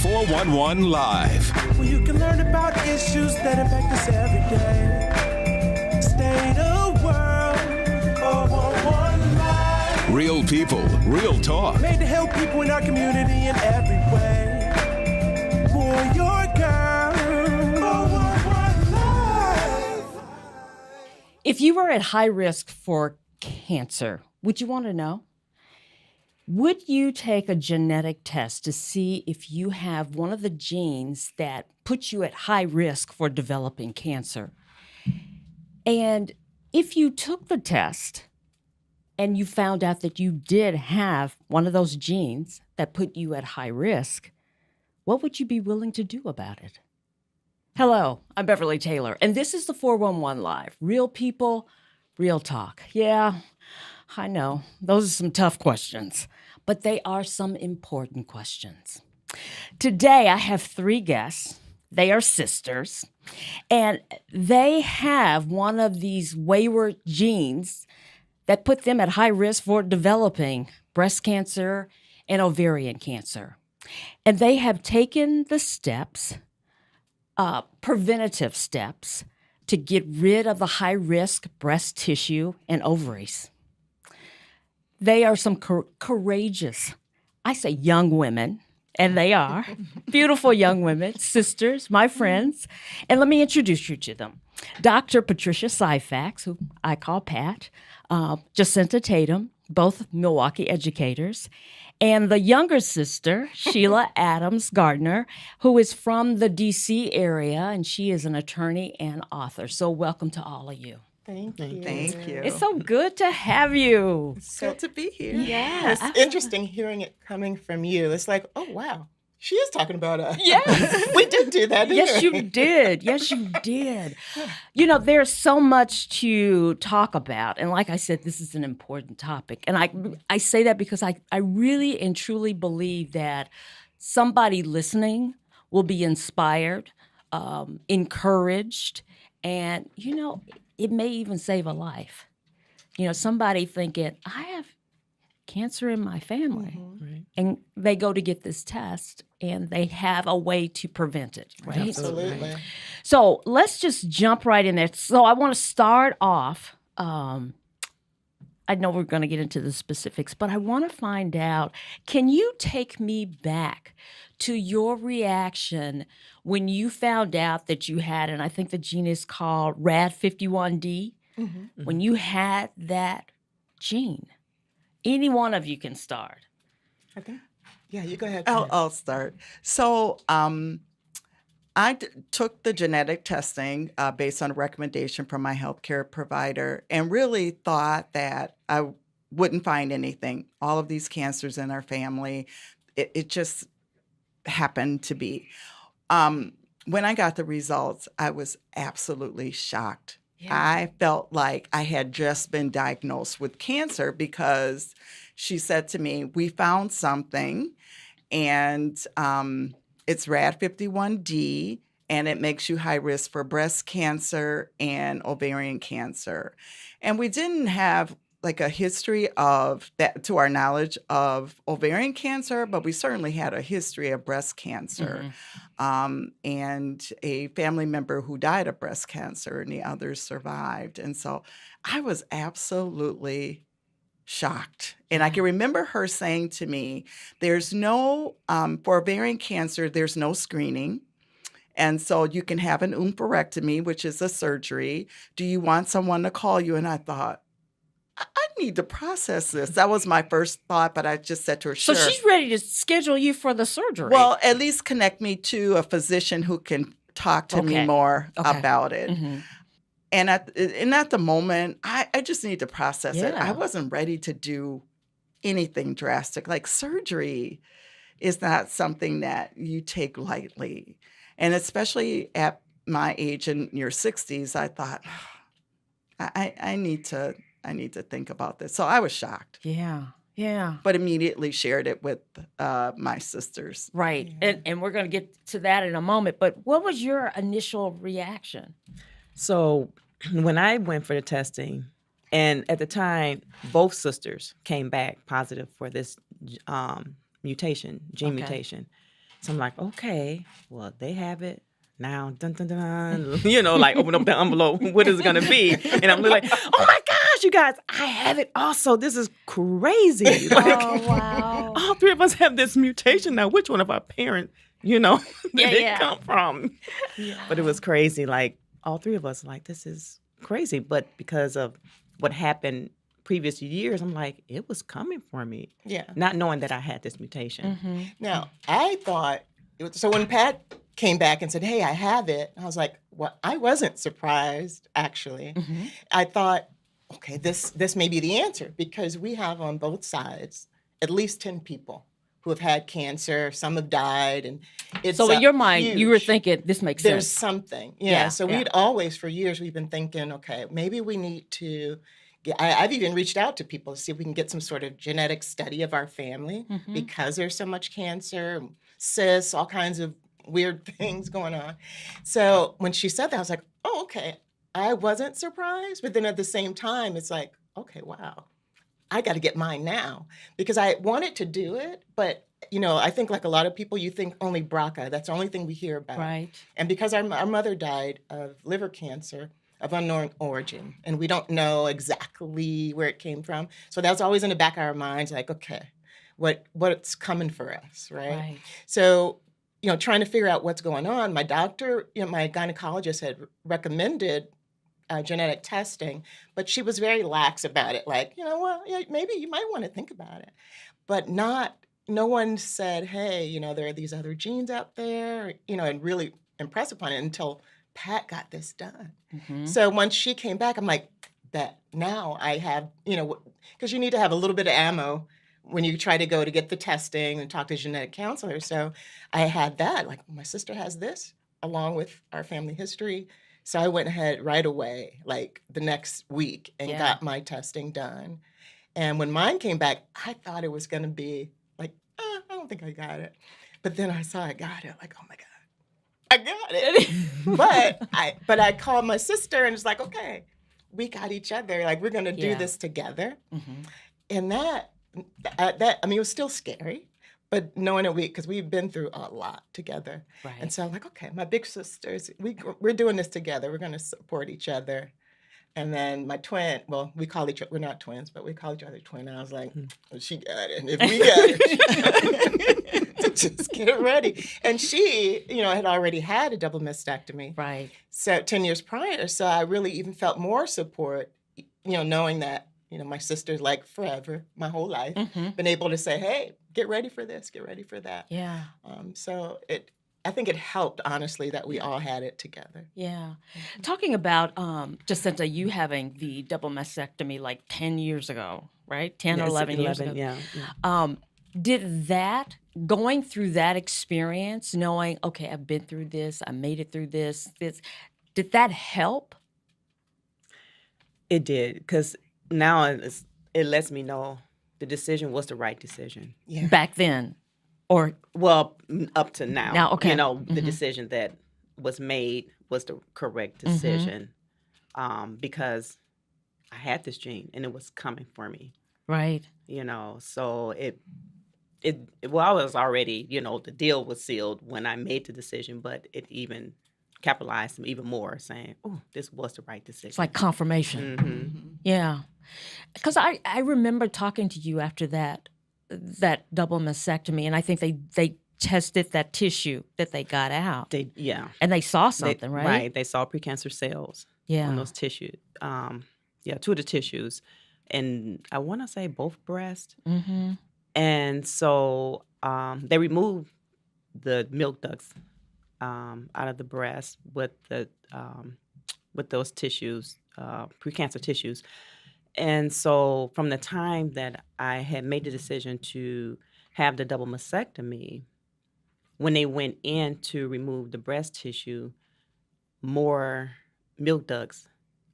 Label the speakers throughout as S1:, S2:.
S1: 411 Live.
S2: Where you can learn about issues that impact us every day. State of world, 411 Live.
S1: Real people, real talk.
S2: Made to help people in our community in every way. For your girl, 411 Live.
S3: If you were at high risk for cancer, would you want to know? Would you take a genetic test to see if you have one of the genes that puts you at high risk for developing cancer? And if you took the test and you found out that you did have one of those genes that put you at high risk, what would you be willing to do about it? Hello, I'm Beverly Taylor, and this is the 411 Live. Real people, real talk. Yeah, I know. Those are some tough questions, but they are some important questions. Today, I have three guests. They are sisters, and they have one of these wayward genes that put them at high risk for developing breast cancer and ovarian cancer. And they have taken the steps, preventative steps, to get rid of the high-risk breast tissue and ovaries. They are some courageous, I say young women, and they are beautiful young women, sisters, my friends. And let me introduce you to them. Dr. Patricia Cifax, who I call Pat, Jacinta Tatum, both Milwaukee educators, and the younger sister, Sheila Adams Gardner, who is from the D.C. area, and she is an attorney and author. So welcome to all of you.
S4: Thank you.
S5: Thank you.
S3: It's so good to have you.
S5: It's good to be here.
S3: Yeah.
S4: It's interesting hearing it coming from you. It's like, oh, wow. She is talking about us.
S3: Yes.
S4: We did do that, didn't
S3: Yes,
S4: we?
S3: you did. Yes, you did. You know, there's so much to talk about. And like I said, this is an important topic. And I say that because I really and truly believe that somebody listening will be inspired, encouraged, and, you know, it may even save a life. You know, somebody thinking, I have cancer in my family.
S4: Mm-hmm.
S5: Right.
S3: And they go to get this test and they have a way to prevent it, right?
S4: Absolutely.
S3: So let's just jump right in there. So I want to start off. I know we're going to get into the specifics, but I want to find out, can you take me back to your reaction when you found out that you had, and I think the gene is called RAD51D,
S4: Mm-hmm.
S3: when you had that gene? Any one of you can start.
S4: Okay. Yeah, you go ahead.
S5: I'll start. So I took the genetic testing based on a recommendation from my healthcare provider and really thought that I wouldn't find anything. All of these cancers in our family, it just happened to be. When I got the results, I was absolutely shocked.
S3: Yeah.
S5: I felt like I had just been diagnosed with cancer because she said to me, we found something and it's RAD51D and it makes you high risk for breast cancer and ovarian cancer. And we didn't have like a history of that, to our knowledge, of ovarian cancer, but we certainly had a history of breast cancer. And a family member who died of breast cancer and the others survived. And so I was absolutely shocked. And I can remember her saying to me, there's no, for ovarian cancer, there's no screening. And so you can have an oophorectomy, which is a surgery. Do you want someone to call you? And I thought, I need to process this. That was my first thought, but I just said to her, sure.
S3: So she's ready to schedule you for the surgery.
S5: Well, at least connect me to a physician who can talk to me more about it.
S3: Mm-hmm.
S5: And at the moment, I just need to process it.
S3: Yeah.
S5: I wasn't ready to do anything drastic. Like surgery is not something that you take lightly. And especially at my age in your 60s, I thought, I need to think about this. So I was shocked.
S3: Yeah. Yeah.
S5: But immediately shared it with my sisters.
S3: Right.
S4: Yeah.
S3: And we're going to get to that in a moment. But what was your initial reaction?
S6: So when I went for the testing, and at the time, both sisters came back positive for this mutation, gene mutation. So I'm like, okay, well, they have it. Now, dun, dun, dun, like open up the envelope. What is it going to be? And I'm like, oh my gosh, you guys, I have it also. This is crazy. Like,
S3: Oh, wow.
S6: all three of us have this mutation now. Which one of our parents, did it come from? But it was crazy. Like, all three of us, like, this is crazy. But because of what happened previous years, I'm like, it was coming for me.
S4: Yeah.
S6: Not knowing that I had this mutation.
S4: Now, I thought, so when Pat came back and said, hey, I have it, I was like, well, I wasn't surprised, actually. I thought, okay, this may be the answer, because we have on both sides at least 10 people who have had cancer. Some have died, and it's
S3: So in your mind, you were
S4: huge.
S3: thinking, this makes
S4: There's
S3: sense.
S4: something. Yeah.
S3: Yeah,
S4: So
S3: yeah.
S4: we'd always, for years, we've been thinking, okay, maybe we need to I've even reached out to people to see if we can get some sort of genetic study of our family because there's so much cancer, cysts, all kinds of weird things going on. So when she said that, I was like, oh, okay. I wasn't surprised. But then at the same time, it's like, okay, wow, I got to get mine now, because I wanted to do it. But, I think like a lot of people, you think only BRCA. That's the only thing we hear about.
S3: Right.
S4: And because our mother died of liver cancer of unknown origin, and we don't know exactly where it came from. So that's always in the back of our minds, like, okay, what's coming for us, right? So, trying to figure out what's going on, my doctor, my gynecologist had recommended genetic testing, but she was very lax about it. Like, well, yeah, maybe you might want to think about it, but no one said, hey, there are these other genes out there, and really impress upon it until Pat got this done. So once she came back, I'm like, that now I have, because you need to have a little bit of ammo when you try to go to get the testing and talk to a genetic counselor. So I had that, like, my sister has this along with our family history. So I went ahead right away, like the next week, and got my testing done. And when mine came back, I thought it was going to be like, I don't think I got it. But then I saw I got it, like, oh my God. I got it. but I called my sister and it's like, okay, we got each other. Like, we're going to do this together. And that, it was still scary, but knowing it, because we've been through a lot together.
S3: Right.
S4: And so I'm like, okay, my big sisters, we're doing this together. We're going to support each other. And then my twin, well, we're not twins, but we call each other twin. And I was like, well, she got it. And if we got it, just get ready. And she, had already had a double mastectomy.
S3: Right.
S4: So 10 years prior. So I really even felt more support, knowing that, my sister's like forever, my whole life, been able to say, hey, get ready for this, get ready for that.
S3: Yeah.
S4: So I think it helped, honestly, that we all had it together.
S3: Yeah. Talking about, Jacinta, you having the double mastectomy like 10 years ago, right? 10 or 11 years ago.
S6: Yeah.
S3: Did that, going through that experience, knowing, okay, I've been through this, I made it through this, did that help?
S6: It did, because now it lets me know the decision was the right decision.
S4: Yeah.
S3: Back then? Or
S6: Well, up to now.
S3: Now, okay.
S6: The decision that was made was the correct decision, because I had this gene and it was coming for me.
S3: right.
S6: So I was already, the deal was sealed when I made the decision, but it even capitalized them even more, saying, oh, this was the right decision.
S3: It's like confirmation. Yeah. Because I remember talking to you after that double mastectomy, and I think they tested that tissue that they got out. And they saw something, right?
S6: Right. They saw precancer cells on those tissues. 2 of the tissues. And I want to say both breasts. And so they removed the milk ducts out of the breast with those tissues, precancer tissues. And so from the time that I had made the decision to have the double mastectomy, when they went in to remove the breast tissue, more milk ducts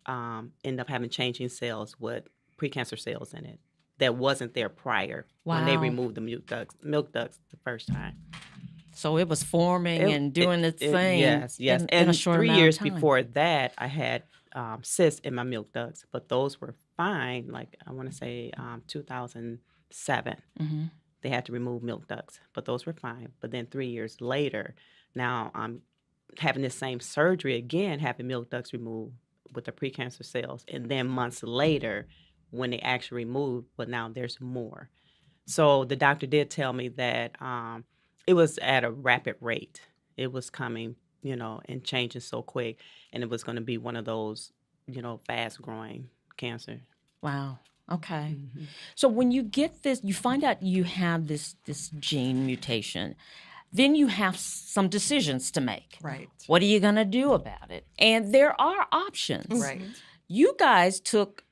S6: end up having changing cells with precancer cells in it that wasn't there prior when they removed the milk ducts the first time.
S3: So it was forming and doing its thing.
S6: Yes.
S3: In a short
S6: 3
S3: amount of
S6: years
S3: time.
S6: before that, I had cysts in my milk ducts, but those were fine. Like I want to say 2007. they had to remove milk ducts, but those were fine. But then 3 years later, now I'm having this same surgery again, having milk ducts removed with the precancer cells. And then months later, when they actually removed, but now there's more. So the doctor did tell me that it was at a rapid rate. It was coming, and changing so quick. And it was going to be one of those, fast growing cancer.
S3: Wow. Okay.
S6: Mm-hmm.
S3: So when you get this, you find out you have this gene mutation, then you have some decisions to make.
S5: Right.
S3: What are you going to do about it? And there are options.
S5: Right.
S3: You guys took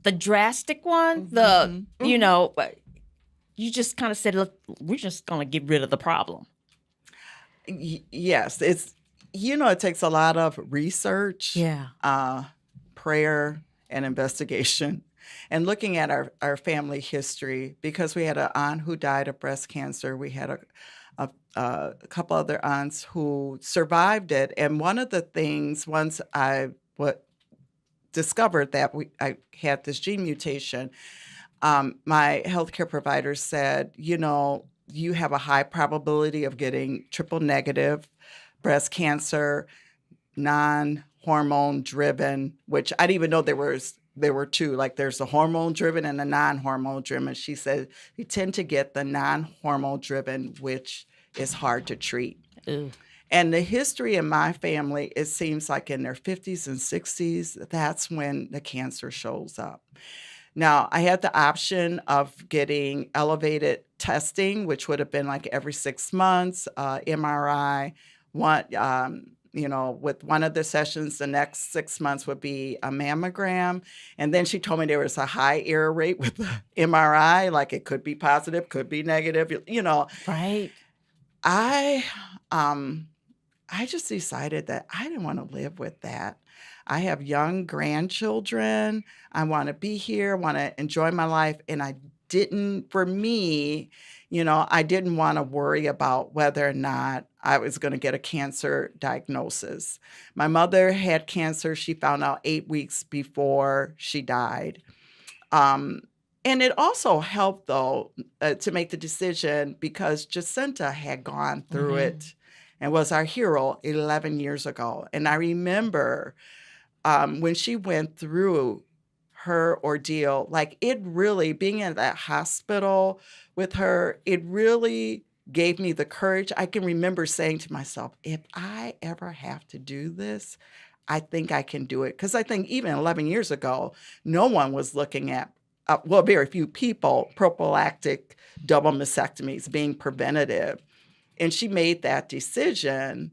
S3: the drastic one, you just kind of said, look, we're just going to get rid of the problem.
S5: Yes. It's, it takes a lot of research, prayer, and investigation. And looking at our family history, because we had an aunt who died of breast cancer, we had a couple other aunts who survived it. And one of the things, once I discovered that I had this gene mutation, my healthcare provider said, you have a high probability of getting triple negative breast cancer, non-hormone driven, which I didn't even know there were two, like there's a hormone driven and a non-hormone driven. She said you tend to get the non-hormone driven, which is hard to treat.
S3: Ooh.
S5: And the history in my family, it seems like in their 50s and 60s, that's when the cancer shows up. Now, I had the option of getting elevated testing, which would have been like every 6 months, MRI. With one of the sessions, the next 6 months would be a mammogram. And then she told me there was a high error rate with the MRI, like it could be positive, could be negative,
S3: Right.
S5: I just decided that I didn't want to live with that. I have young grandchildren. I want to be here, want to enjoy my life. And I didn't want to worry about whether or not I was going to get a cancer diagnosis. My mother had cancer. She found out 8 weeks before she died. And it also helped, though, to make the decision because Jacinta had gone through it and was our hero 11 years ago. And I remember when she went through her ordeal, like it really, being in that hospital with her, it really gave me the courage. I can remember saying to myself, if I ever have to do this, I think I can do it. Because I think even 11 years ago, no one was looking at, very few people, prophylactic double mastectomies being preventative. And she made that decision.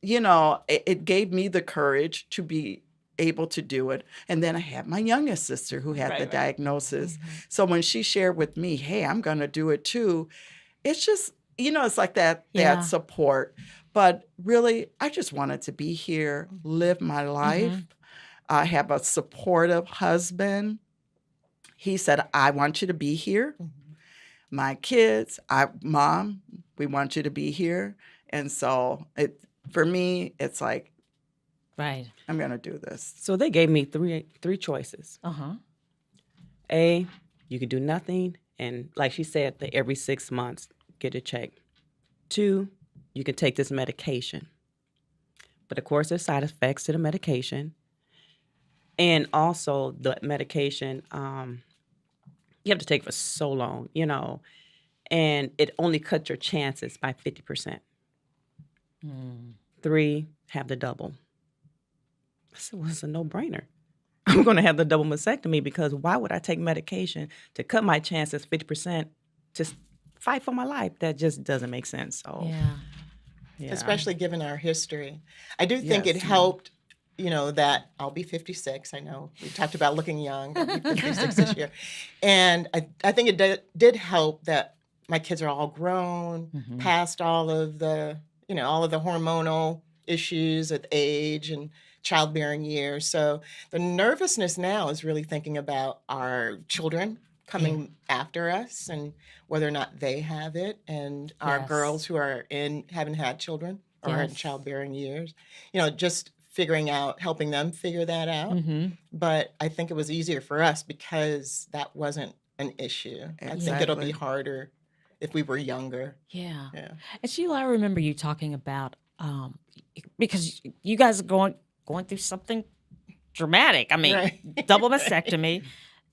S5: It gave me the courage to be able to do it. And then I had my youngest sister who had the diagnosis. Mm-hmm. So when she shared with me, hey, I'm going to do it too, it's just, it's like that support. But really, I just wanted to be here, live my life. Mm-hmm. I have a supportive husband. He said, I want you to be here. Mm-hmm. My kids, Mom, we want you to be here. And so for me, it's like,
S3: right,
S5: I'm going to do this.
S6: So they gave me three choices. A, you could do nothing. And like she said, every 6 months, get a check. 2, you can take this medication. But of course, there's side effects to the medication. And also the medication, you have to take for so long, and it only cuts your chances by 50%. 3, have the double. I said, well, it's a no-brainer. I'm going to have the double mastectomy because why would I take medication to cut my chances 50% to fight for my life? That just doesn't make sense. So, yeah.
S4: Especially given our history. I do think it helped, that I'll be 56. I know we talked about looking young. I'll be 56 this year. And I think it did help that my kids are all grown, past all of the, all of the hormonal issues with age and childbearing years. So the nervousness now is really thinking about our children coming after us and whether or not they have it, and our girls who haven't had children or are in childbearing years, just figuring out, helping them figure that out. But I think it was easier for us because that wasn't an issue. I think
S5: Exactly.
S4: it'll be harder if we were younger.
S3: Yeah.
S4: Yeah.
S3: And Sheila, I remember you talking about because you guys are going through something dramatic. I mean,
S4: Right.
S3: double mastectomy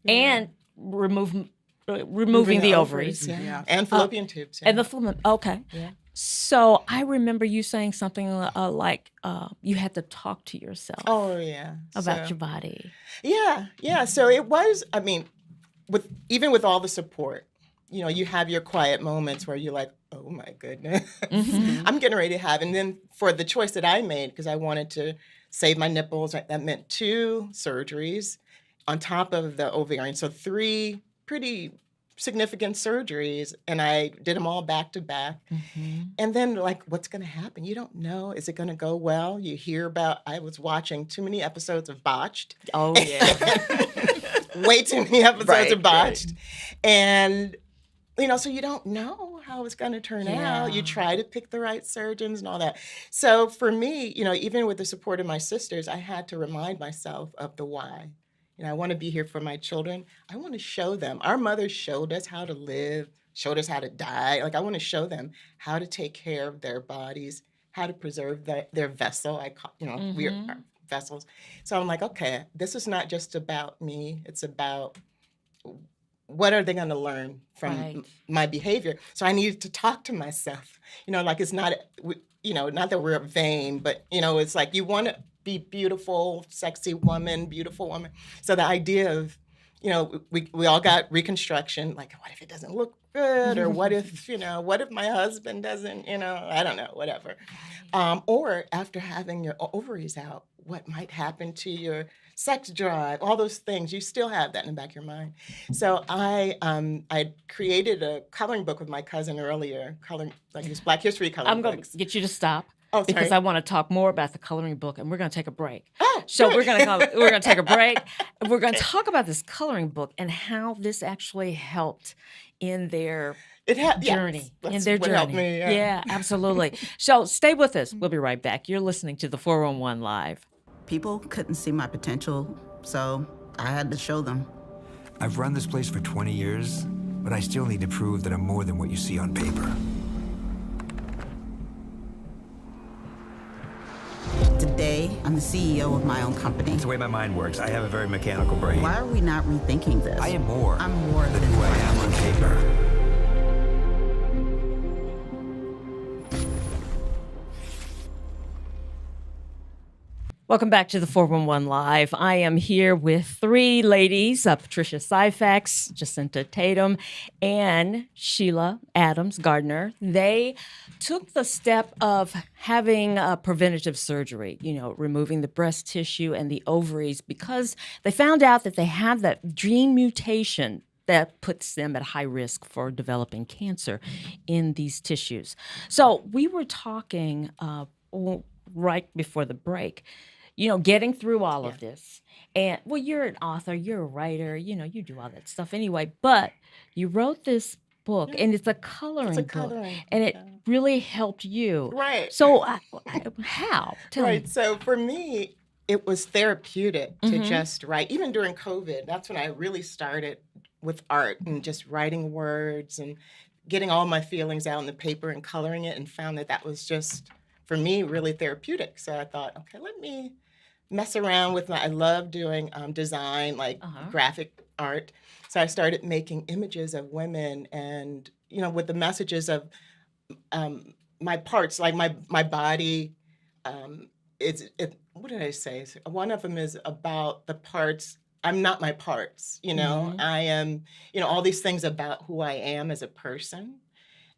S3: and removing the ovaries.
S4: Yeah. And fallopian tubes. Yeah.
S3: And the fluid. Okay.
S4: Yeah.
S3: So I remember you saying something like you had to talk to yourself
S4: Oh, yeah.
S3: about
S4: So-
S3: your body.
S4: Yeah. So it was, I mean, even with all the support, you have your quiet moments where you're like, oh my goodness, I'm getting ready to have. And then for the choice that I made, because I wanted to save my nipples, that meant 2 surgeries on top of the ovarian. So 3 pretty significant surgeries, and I did them all back to back. And then, like, what's going to happen? You don't know. Is it going to go well? You hear about, I was watching too many episodes of Botched.
S3: Oh yeah.
S4: Way too many episodes
S5: Right,
S4: of Botched. And, so you don't know how it's going to turn out. You try to pick the right surgeons and all that. So for me, even with the support of my sisters, I had to remind myself of the why. I want to be here for my children. I want to show them. Our mothers showed us how to live, showed us how to die. Like, I want to show them how to take care of their bodies, how to preserve their vessel. We are vessels. So I'm like, okay, this is not just about me. It's about what are they going to learn from my behavior. So I needed to talk to myself. Like, it's not, not that we're vain, but, it's like you want to be beautiful, sexy woman, beautiful woman. So the idea of, we all got reconstruction. Like, what if it doesn't look good? Or what if, what if my husband doesn't, I don't know, whatever. Or after having your ovaries out, what might happen to your sex drive, all those things. You still have that in the back of your mind. So I created a coloring book with my cousin earlier, this Black History coloring
S3: I'm going
S4: books.
S3: to get you to stop.
S4: Oh,
S3: because
S4: sorry.
S3: I want to talk more about the coloring book, and we're going to take a break.
S4: Oh,
S3: so
S4: good.
S3: we're going to take a break, and we're going to talk about this coloring book and how this actually helped in their journey.
S4: That's
S3: in their
S4: what
S3: journey.
S4: helped me, yeah.
S3: Absolutely. So stay with us. We'll be right back. You're listening to the 411 Live.
S7: People couldn't see my potential, so I had to show them.
S8: I've run this place for 20 years, but I still need to prove that I'm more than what you see on paper.
S7: Today, I'm the CEO of my own company.
S8: It's the way my mind works. I have a very mechanical brain.
S7: Why are we not rethinking this?
S8: I am more
S7: I'm more
S8: than who I am on paper.
S3: Welcome back to the 411 Live. I am here with 3 ladies, Patricia Cifax, Jacinta Tatum, and Sheila Adams Gardner. They took the step of having a preventative surgery, removing the breast tissue and the ovaries, because they found out that they have that gene mutation that puts them at high risk for developing cancer in these tissues. So we were talking right before the break, getting through all of this. And, well, you're an author, you're a writer, you do all that stuff anyway. But you wrote this book, and it's a coloring book. And it really helped you.
S4: Right.
S3: So how? Tell
S4: Right.
S3: me.
S4: So for me, it was therapeutic to just write. Even during COVID, that's when I really started with art and just writing words and getting all my feelings out on the paper and coloring it, and found that was just, for me, really therapeutic. So I thought, okay, let me mess around with I love doing design, like graphic art. So I started making images of women and, with the messages of my parts, like my body. What did I say? One of them is about the parts. I'm not my parts, I am, all these things about who I am as a person.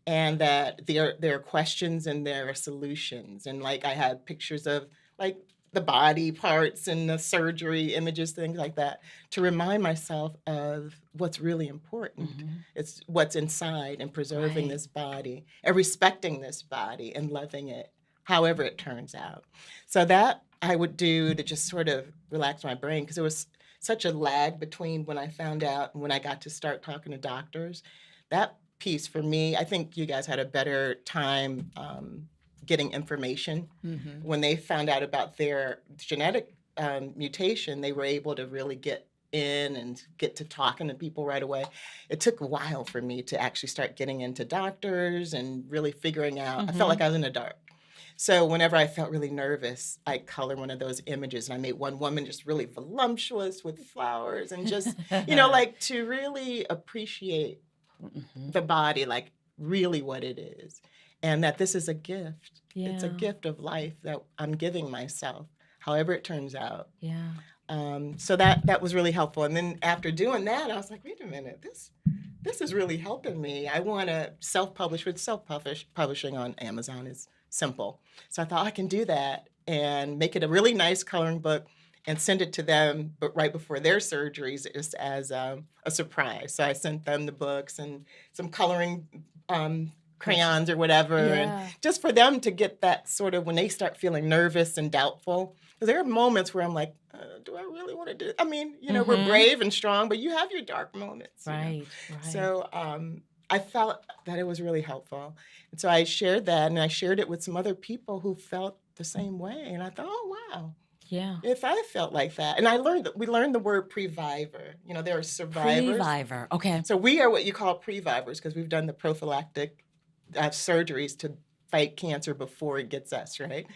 S4: And that there are questions and there are solutions. And like I had pictures of like the body parts and the surgery images, things like that, to remind myself of what's really important. It's what's inside and preserving this body and respecting this body and loving it, however it turns out. So that I would do to just sort of relax my brain, because there was such a lag between when I found out and when I got to start talking to doctors. That piece for me, I think you guys had a better time getting information. When they found out about their genetic mutation, they were able to really get in and get to talking to people right away. It took a while for me to actually start getting into doctors and really figuring out. I felt like I was in the dark. So whenever I felt really nervous, I'd color one of those images. And I made one woman just really voluptuous with flowers and just, like to really appreciate the body, like really what it is. And that this is a gift. Yeah. It's a gift of life that I'm giving myself, however it turns out. Yeah. So that was really helpful. And then after doing that, I was like, wait a minute, this is really helping me. I want to self-publish. With self-publishing on Amazon is simple. So I thought I can do that and make it a really nice coloring book and send it to them, but right before their surgeries, just as a surprise. So I sent them the books and some coloring crayons or whatever, and just for them to get that sort of, when they start feeling nervous and doubtful, because there are moments where I'm like, do I really want to do it? I mean, we're brave and strong, but you have your dark moments. Right. So I felt that it was really helpful. And so I shared that, and I shared it with some other people who felt the same way. And I thought, oh, wow. Yeah. If I felt like that. And we learned the word previvor. There are survivors. Previvor, okay. So we are what you call previvors because we've done the prophylactic surgeries to fight cancer before it gets us, right?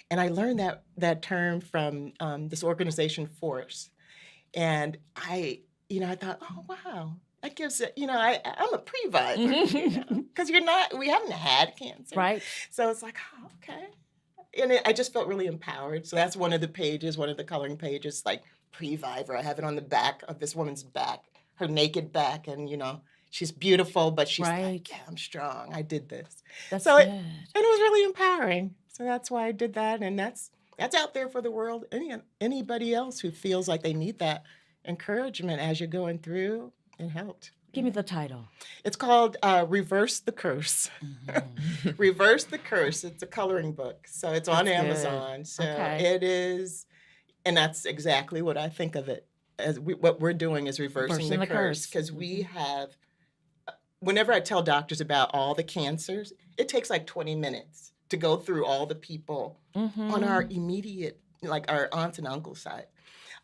S4: And I learned that term from this organization, Force. And I thought, oh, wow. That gives it, I'm a previvor, because we haven't had cancer. Right. So it's like, oh, okay. And I just felt really empowered. So that's one of the coloring pages, like previvor. I have it on the back of this woman's back, her naked back. And, she's beautiful, but she's like, yeah, I'm strong. I did this. That's so good. It was really empowering. So that's why I did that. And that's out there for the world. Anybody else who feels like they need that encouragement as you're going through. It helped. Give me the title. It's called Reverse the Curse. Mm-hmm. Reverse the Curse. It's a coloring book. So it's on Amazon. Good. So it is, and that's exactly what I think of it as. What we're doing is reversing the curse. Because we have, whenever I tell doctors about all the cancers, it takes like 20 minutes to go through all the people on our immediate, like our aunts and uncles side.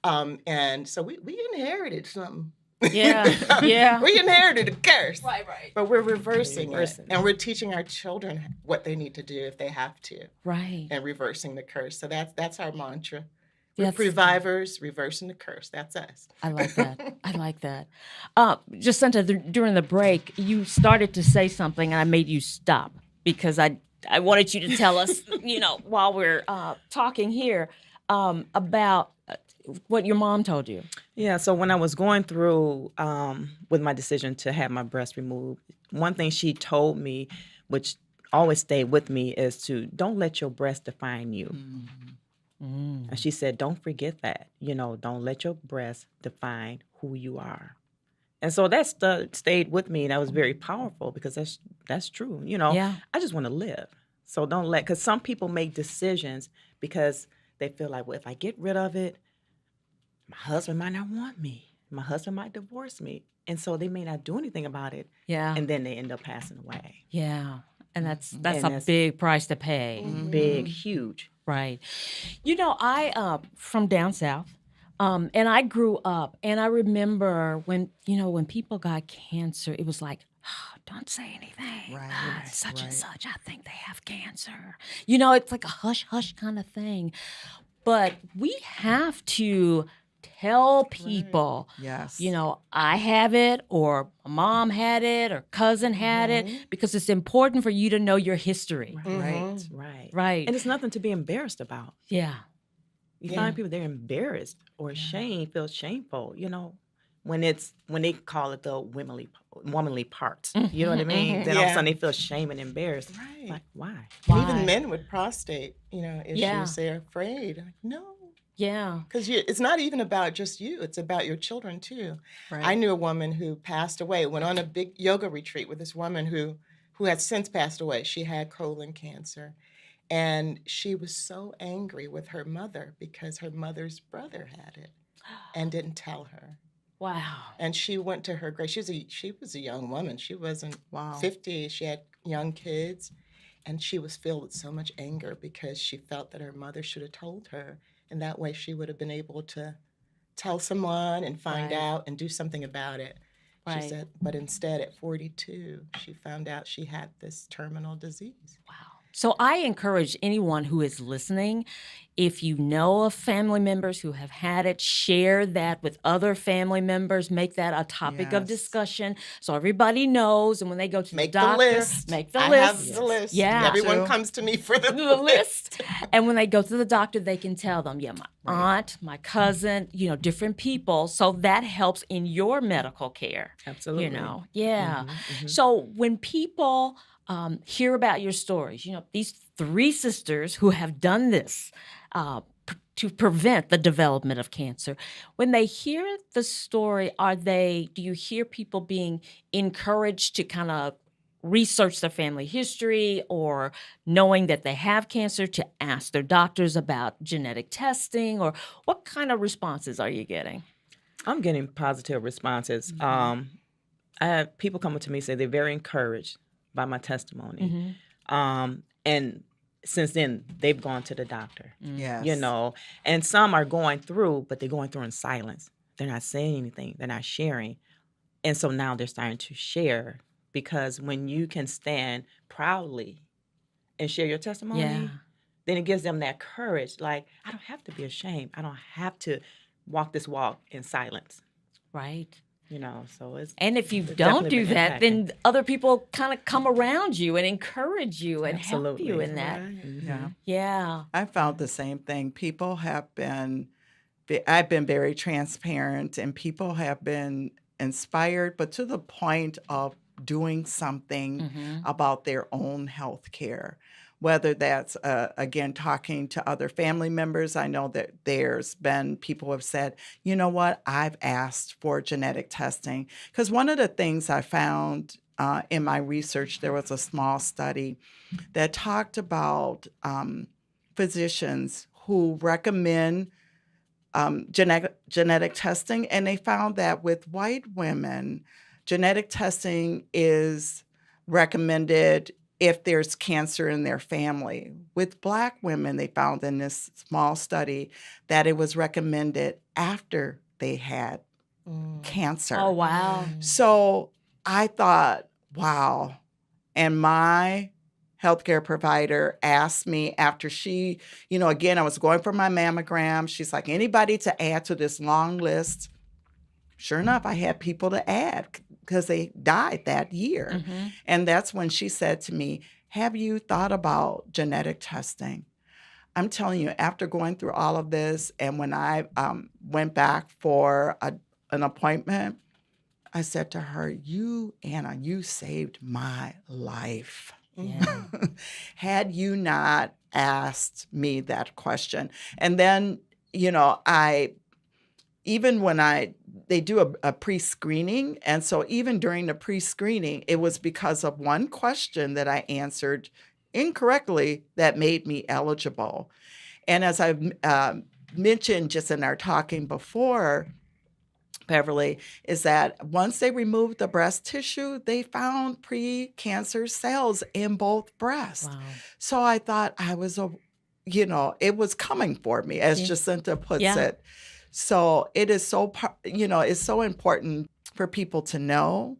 S4: And so we inherited something. Yeah. We inherited a curse. Right. But we're reversing it. And we're teaching our children what they need to do if they have to. Right. And reversing the curse. So that's our mantra. We're previvors, reversing the curse. That's us. I like that. Jacinta, during the break, you started to say something and I made you stop because I wanted you to tell us, while we're talking here, about what your mom told you.
S6: Yeah, so when I was going through with my decision to have my breast removed, one thing she told me, which always stayed with me, is to don't let your breast define you. Mm-hmm. And she said, don't forget that. Don't let your breast define who you are. And so that stayed with me, and that was very powerful because that's true. I just want to live. So don't because some people make decisions because they feel like, well, if I get rid of it, my husband might not want me. My husband might divorce me. And so they may not do anything about it. Yeah. And then they end up passing away. Yeah. And that's a big price to pay. Mm-hmm. Big, huge. Right. I from down south, and I grew up, and I remember when people got cancer, it was like, oh, don't say anything. Right. Such and such, I think they have cancer. It's like a hush-hush kind of thing. But we have to tell people, yes, I have it, or mom had it, or cousin had it, because it's important for you to know your history. Right. And it's nothing to be embarrassed about. Yeah. You find people, they're embarrassed or feel shameful, when they call it the womanly parts. You know what I mean? Then all of a sudden they feel shame and embarrassed. Right. Like, why?
S4: And even men with prostate, issues, they're afraid. Like, no. Yeah. Because it's not even about just you. It's about your children, too. Right. I knew a woman who passed away, went on a big yoga retreat with this woman who has since passed away. She had colon cancer. And she was so angry with her mother because her mother's brother had it and didn't tell her. Wow. And she went to her grave. She was a young woman. She wasn't 50. She had young kids. And she was filled with so much anger because she felt that her mother should have told her. And that way she would have been able to tell someone and find
S3: Right.
S4: out and do something about it.
S3: Right.
S4: She said, but instead at 42, she found out she had this terminal disease.
S3: Wow. So I encourage anyone who is listening, if you know of family members who have had it, share that with other family members. Make that a topic of
S5: Yes.
S3: discussion so everybody knows. And when they go to
S4: Make
S3: the doctor,
S4: the list.
S3: make the
S4: I
S3: list.
S4: have the list.
S3: Yeah.
S4: Everyone
S5: Too.
S4: comes to me for the
S3: The list. And when they go to the doctor, they can tell them, yeah, my aunt, my cousin, different people. So that helps in your medical care.
S6: Absolutely.
S3: Yeah. So when people hear about your stories, these 3 sisters who have done this to prevent the development of cancer, when they hear the story, do you hear people being encouraged to kind of research their family history, or knowing that they have cancer, to ask their doctors about genetic testing, or what kind of responses are you getting?
S6: I'm getting positive responses. I have people coming to me say they're very encouraged by my testimony. And since then, they've gone to the doctor,
S5: Yes.
S6: and some are going through, but they're going through in silence. They're not saying anything. They're not sharing. And so now they're starting to share, because when you can stand proudly and share your testimony,
S3: Yeah.
S6: then it gives them that courage. Like, I don't have to be ashamed. I don't have to walk this walk in silence,
S3: Right.
S6: so it's.
S3: And if you
S6: it's
S3: don't
S6: definitely
S3: do
S6: been
S3: that,
S6: impacting.
S3: then other people kind of come around you and encourage you and help you
S6: Absolutely.
S3: in that.
S5: Yeah.
S3: Yeah.
S5: I found the same thing. People have been, I've been very transparent, and people have been inspired, but to the point of doing something about their own health care. Whether that's, again, talking to other family members. I know that there's been people who have said, you know what, I've asked for genetic testing. Because one of the things I found in my research, there was a small study that talked about physicians who recommend genetic testing, and they found that with white women, genetic testing is recommended if there's cancer in their family. With Black women, they found in this small study that it was recommended after they had cancer.
S3: Oh, wow.
S5: So I thought, wow. And my healthcare provider asked me after she, again, I was going for my mammogram. She's like, anybody to add to this long list? Sure enough, I had people to add because they died that year. And that's when she said to me, have you thought about genetic testing? I'm telling you, after going through all of this, and when I went back for an appointment, I said to her, Anna, you saved my life.
S3: Yeah.
S5: Had you not asked me that question. And then, even when they do a pre-screening, and so even during the pre-screening, it was because of one question that I answered incorrectly that made me eligible. And as I've mentioned just in our talking before, Beverly, is that once they removed the breast tissue, they found pre-cancer cells in both breasts.
S3: Wow.
S5: So I thought it was coming for me, as Jacinta puts it. So it is it's so important for people to know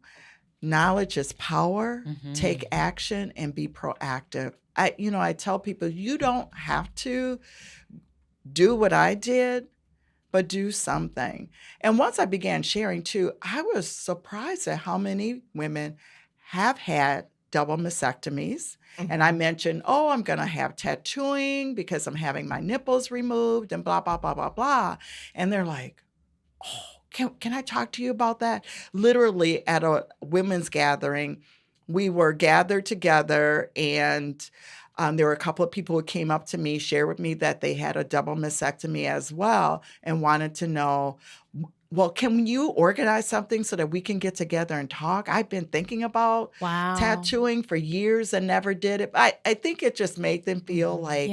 S5: knowledge is power, take action, and be proactive. I tell people, you don't have to do what I did, but do something. And once I began sharing too, I was surprised at how many women have had double mastectomies. And I mentioned, I'm going to have tattooing because I'm having my nipples removed and blah, blah, blah, blah, blah. And they're like, can I talk to you about that? Literally at a women's gathering, we were gathered together, and there were a couple of people who came up to me, shared with me that they had a double mastectomy as well, and wanted to know, well, can you organize something so that we can get together and talk? I've been thinking about tattooing for years and never did it. I think it just made them feel like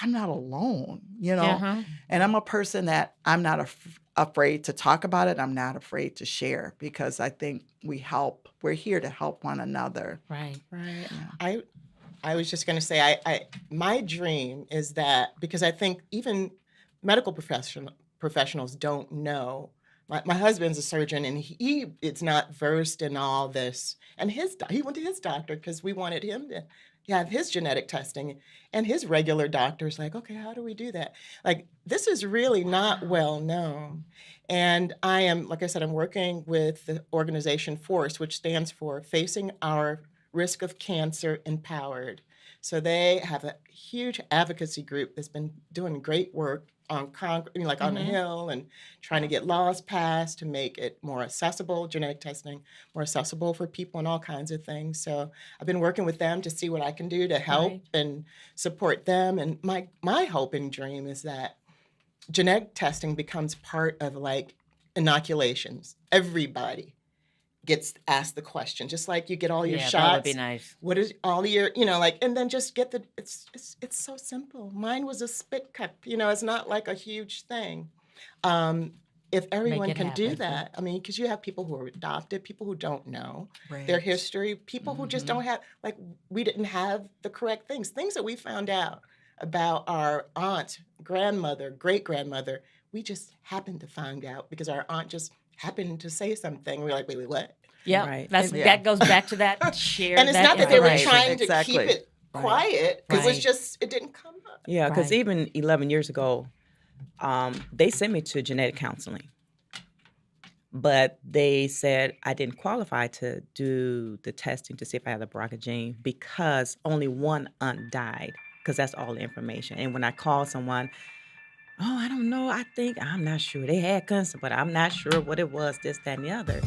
S5: I'm not alone, And I'm a person that I'm not afraid to talk about it. I'm not afraid to share, because I think we're here to help one another.
S3: Right.
S4: Yeah. I was just going to say, my dream is that, because I think even medical professionals don't know. My husband's a surgeon, and he is not versed in all this. And he went to his doctor because we wanted him to have his genetic testing. And his regular doctor's like, okay, how do we do that? Like, this is really not well known. And I am, like I said, I'm working with the organization FORCE, which stands for Facing Our Risk of Cancer Empowered. So they have a huge advocacy group that's been doing great work on on the Hill, and trying to get laws passed to make it more accessible, genetic testing more accessible for people and all kinds of things. So I've been working with them to see what I can do to help and support them. And my hope and dream is that genetic testing becomes part of like inoculations. Everybody gets asked the question, just like you get all your shots.
S3: That would be nice.
S4: What is all your, and then just get it's so simple. Mine was a spit cup, it's not like a huge thing. If everyone can do that, because you have people who are adopted, people who don't know their history, people who just don't have, like, we didn't have the correct things that we found out about our aunt, grandmother, great-grandmother, we just happened to find out because our aunt just happened to say something. We're like, wait, what?
S3: Yeah, that goes back to that share.
S4: And it's not that they were trying to
S5: Exactly.
S4: keep it quiet. It was just, it didn't come up.
S6: Yeah, because even 11 years ago, they sent me to genetic counseling. But they said I didn't qualify to do the testing to see if I had the BRCA gene because only one aunt died, because that's all the information. And when I called someone, I don't know, I'm not sure. They had cancer, but I'm not sure what it was, this, that, and the other.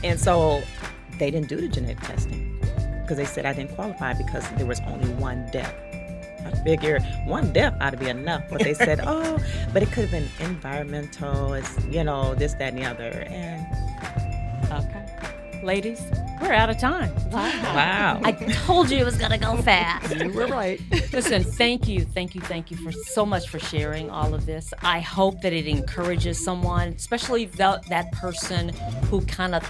S6: And so they didn't do the genetic testing because they said I didn't qualify because there was only one death. I figured one death ought to be enough. But they said, but it could have been environmental, it's, this, that, and the other. And
S3: okay. Ladies, we're out of time.
S6: wow.
S3: I told you it was going to go fast.
S5: You were right.
S3: Listen, thank you for so much for sharing all of this. I hope that it encourages someone, especially that person who kind of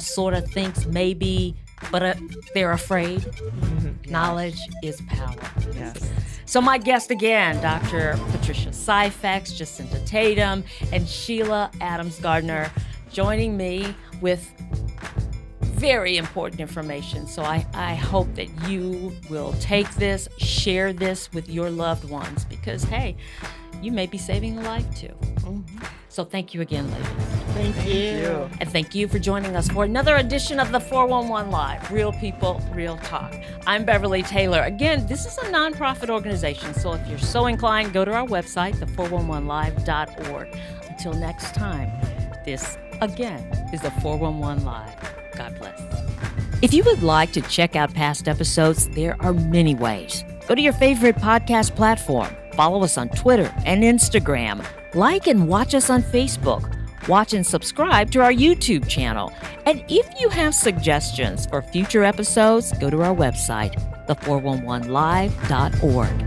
S3: sort of thinks maybe, but they're afraid. Mm-hmm. Knowledge is power.
S5: Yes.
S3: So my guest again, Dr. Patricia Cifax, Jacinta Tatum, and Sheila Adams Gardner, joining me with very important information. So I hope that you will take this, share this with your loved ones, because, hey, you may be saving a life too. Mm-hmm. So thank you again, ladies.
S4: Thank you.
S3: And thank you for joining us for another edition of the 411 Live, Real People, Real Talk. I'm Beverly Taylor. Again, this is a nonprofit organization, so if you're so inclined, go to our website, the411live.org. Until next time, this, again, is the 411 Live. God bless. If you would like to check out past episodes, there are many ways. Go to your favorite podcast platform. Follow us on Twitter and Instagram. Like and watch us on Facebook. Watch and subscribe to our YouTube channel. And if you have suggestions for future episodes, go to our website, the411live.org.